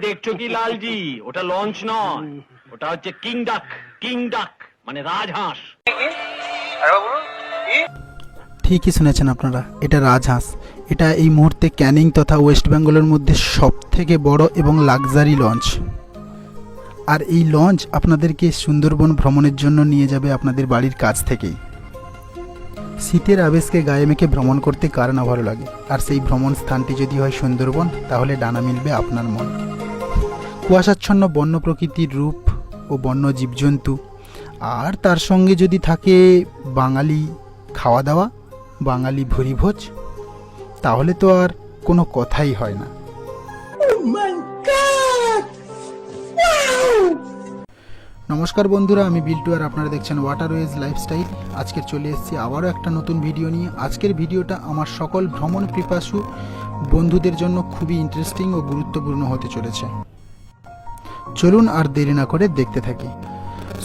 দেখছো কি লালজি, ওটা লঞ্চ নয়, ওটা হচ্ছে কিং ডাক। কিং ডাক মানে রাজহাঁস। ঠিকই শুনেছেন আপনারা, এটা রাজহাঁস। এটা এই মুহূর্তে ক্যানিং তথা ওয়েস্ট বেঙ্গলের মধ্যে সবথেকে বড় এবং লাক্সারি লঞ্চ। আর এই লঞ্চ আপনাদেরকে সুন্দরবন ভ্রমণের জন্য নিয়ে যাবে আপনাদের বাড়ির কাছ থেকেই। শীতের আবেশকে গায়ে মেখে ভ্রমণ করতে কার না ভালো লাগে, আর সেই ভ্রমণ স্থানটি যদি হয় সুন্দরবন, তাহলে ডানা মিলবে আপনার মন। কুয়াশাচ্ছন্ন বন্য প্রকৃতির রূপ ও বন্য জীবজন্তু, আর তার সঙ্গে যদি থাকে বাঙালি খাওয়া দাওয়া, বাঙালি ভুরিভোজ, তাহলে তো আর কোনো কথাই হয় না। নমস্কার বন্ধুরা, আমি বিল্টু আর আপনারা দেখছেন ওয়াটারওয়েজ লাইফস্টাইল। আজকে চলে এসেছি আবারও একটা নতুন ভিডিও নিয়ে। আজকের ভিডিওটা আমার সকল ভ্রমণ পিপাসু বন্ধুদের জন্য খুবই ইন্টারেস্টিং ও গুরুত্বপূর্ণ হতে চলেছে। চলুন আর দেরি না করে দেখতে থাকি।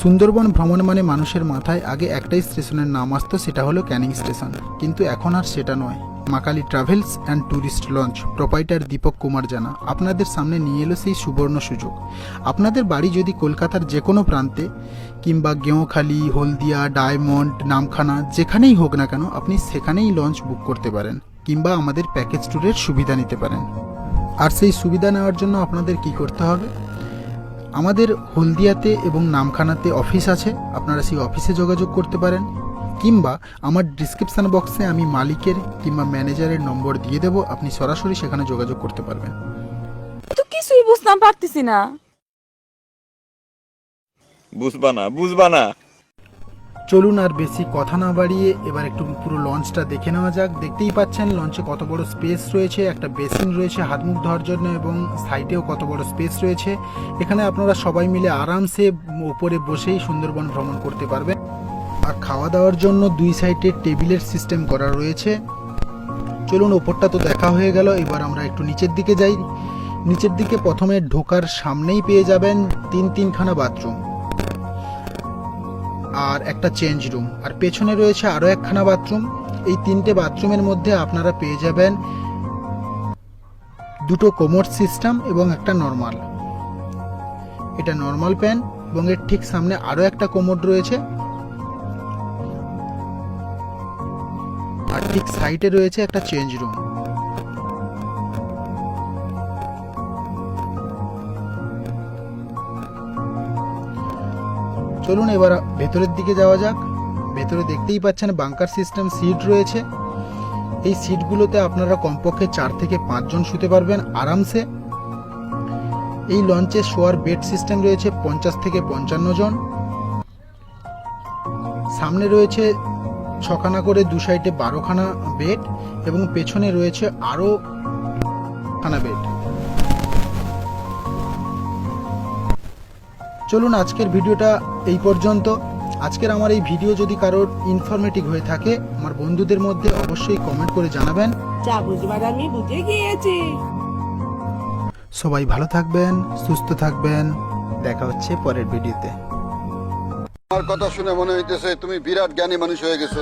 সুন্দরবন ভ্রমণ মানে মানুষের মাথায় আগে একটাই স্টেশনের নাম আসতো, সেটা হলো ক্যানিং স্টেশন। কিন্তু এখন আর সেটা নয়। Makali travels and tourist launch proprietor Dipak Kumar Jana আপনাদের সামনে নিয়ে এলো সেই সুবর্ণ সুযোগ। আপনাদের বাড়ি যদি কলকাতার যে কোনো প্রান্তে কিংবা গেঁওখালি, হলদিয়া, ডায়মন্ড, নামখানা যেখানেই হোক না কেন, আপনি সেখানেই লঞ্চ বুক করতে পারেন কিংবা আমাদের প্যাকেজ ট্যুরের সুবিধা নিতে পারেন। আর সেই সুবিধা নেওয়ার জন্য আপনাদের কি করতে হবে? আমাদের হলদিয়াতে এবং নামখানাতে অফিস আছে, আপনারা সেই অফিসে যোগাযোগ করতে পারেন, কিংবা আমার ডিসক্রিপশান বক্সে আমি মালিকের কিংবা ম্যানেজারের নম্বর দিয়ে দেবো, আপনি সরাসরি সেখানে যোগাযোগ করতে পারবেন। তো কিছুই বুঝতাম পারতেছি না। বুঝবা না। চলুন আর বেশি কথা না বাড়িয়ে এবার একটু পুরো লঞ্চটা দেখে নেওয়া যাক। দেখতেই পাচ্ছেন লঞ্চে কত বড় স্পেস রয়েছে, একটা বেসিন রয়েছে হাত মুখ ধোয়ার জন্য, এবং সাইডেও কত বড় স্পেস রয়েছে। এখানে আপনারা সবাই মিলে আরামসে উপরে বসেই সুন্দরবন ভ্রমণ করতে পারবেন। আর খাওয়া দাওয়ার জন্য দুই সাইডে টেবিলের সিস্টেম করা রয়েছে। চলুন, ওপরটা তো দেখা হয়ে গেল, এবার আমরা একটু নিচের দিকে যাই। নিচের দিকে প্রথমে ঢোকার সামনেই পেয়ে যাবেন তিনখানা বাথরুম আর একটা চেঞ্জ রুম, আর পেছনে রয়েছে আরও একখানা বাথরুম। এই তিনটে বাথরুমের মধ্যে আপনারা পেয়ে যাবেন দুটো কোমোড সিস্টেম এবং একটা নর্মাল। এটা নর্মাল প্যান, এবং এর ঠিক সামনে আরও একটা কোমোড রয়েছে, আর ঠিক সাইডে রয়েছে একটা চেঞ্জ রুম। চলুন এবার ভেতরের দিকে যাওয়া যাক। ভেতরে দেখতেই পাচ্ছেন বাংকার সিস্টেম সিট রয়েছে। এই সিটগুলোতে আপনারা কমপক্ষে 4 থেকে 5 জন শুতে পারবেন আরামসে। এই লঞ্চে শোয়ার বেড সিস্টেম রয়েছে 50 থেকে 55 জন। সামনে রয়েছে 6খানা করে, দু সাইডে 12খানা বেড, এবং পেছনে রয়েছে আরও খানা বেড। চলুন আজকের ভিডিওটা এই পর্যন্ত। আজকের আমার এই ভিডিও যদি কারোর ইনফরমেটিভ হয়ে থাকে, আমার বন্ধুদের মধ্যে অবশ্যই কমেন্ট করে জানাবেন। যা বুঝবার আমি বুঝে গিয়েছি। সবাই ভালো থাকবেন, সুস্থ থাকবেন। দেখা হচ্ছে পরের ভিডিওতে। আমার কথা শুনে মনে হইতেছে তুমি বিরাট জ্ঞানী মানুষ হয়ে গেছো।